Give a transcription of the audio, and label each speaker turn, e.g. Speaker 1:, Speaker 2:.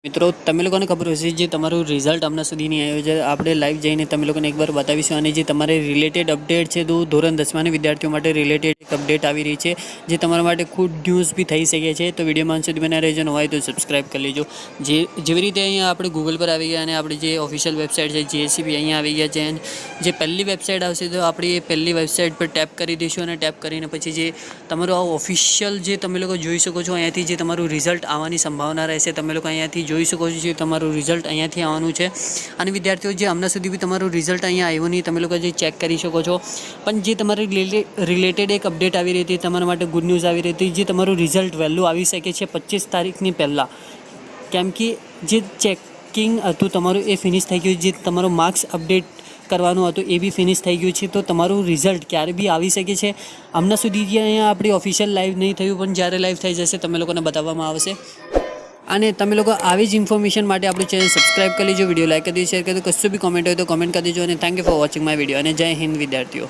Speaker 1: મિત્રો તમે લોકોને ખબર હશે જે તમારું રિઝલ્ટ હમણાં સુધી નહીં આવ્યું છે આપણે લાઈવ જઈને તમે લોકોને એકવાર બતાવીશું અને જે તમારે રિલેટેડ અપડેટ છે તો ધોરણ 10ના વિદ્યાર્થીઓ માટે રિલેટેડ એક અપડેટ આવી રહી છે જે તમારા માટે ખૂબ ન્યૂઝ બી થઈ શકે છે તો વિડીયોમાં અંત સુધી બના રહેજો, ન હોય તો સબસ્ક્રાઇબ કરી લેજો। જેવી રીતે અહીંયા આપણે ગૂગલ પર આવી ગયા અને આપણી જે ઓફિશિયલ વેબસાઇટ છે જીએસસીબી અહીંયા આવી ગયા છે અને જે પહેલી વેબસાઇટ આવશે તો આપણે એ પહેલી વેબસાઇટ પર ટેપ કરી દઈશું અને ટેપ કરીને પછી જે તમારું આ ઓફિશિયલ જે તમે લોકો જોઈ શકો છો અહીંયાથી જે તમારું રિઝલ્ટ આવવાની સંભાવના રહેશે તમે લોકો અહીંયાથી જોઈ શકો છો જે તમારું રિઝલ્ટ અહીંયાથી આવવાનું છે અને વિદ્યાર્થીઓ જે હમણાં સુધી બી તમારું રિઝલ્ટ અહીંયા આવ્યું નહીં તમે લોકો જે ચેક કરી શકો છો પણ જે તમારી રિલેટેડ એક અપડેટ આવી રહી હતી તમારા માટે ગુડ ન્યૂઝ આવી રહી હતી જે તમારું રિઝલ્ટ વહેલું આવી શકે છે 25 તારીખની પહેલાં કેમ કે જે ચેકિંગ હતું તમારું એ ફિનિશ થઈ ગયું જે તમારો માર્ક્સ અપડેટ કરવાનું હતું એ બી ફિનિશ થઈ ગયું છે તો તમારું રિઝલ્ટ ક્યારે બી આવી શકે છે હમણાં સુધી જે અહીંયા આપણી ઓફિશિયલ લાઈવ નહીં થયું પણ જ્યારે લાઈવ થઈ જશે તમે લોકોને બતાવવામાં આવશે અને તમે લોકો આવી જ ઇન્ફોર્મેશન માટે આપણું ચેનલ સબસ્ક્રાઇબ કરી લેજો, વિડીયો લાઈક કરી દેજો, શેર કરી દો, કશું બી કોમેન્ટ હોય તો કોમેન્ટ કરી દેજો અને thank you for watching my video અને જય હિન્દ વિદ્યાર્થીઓ।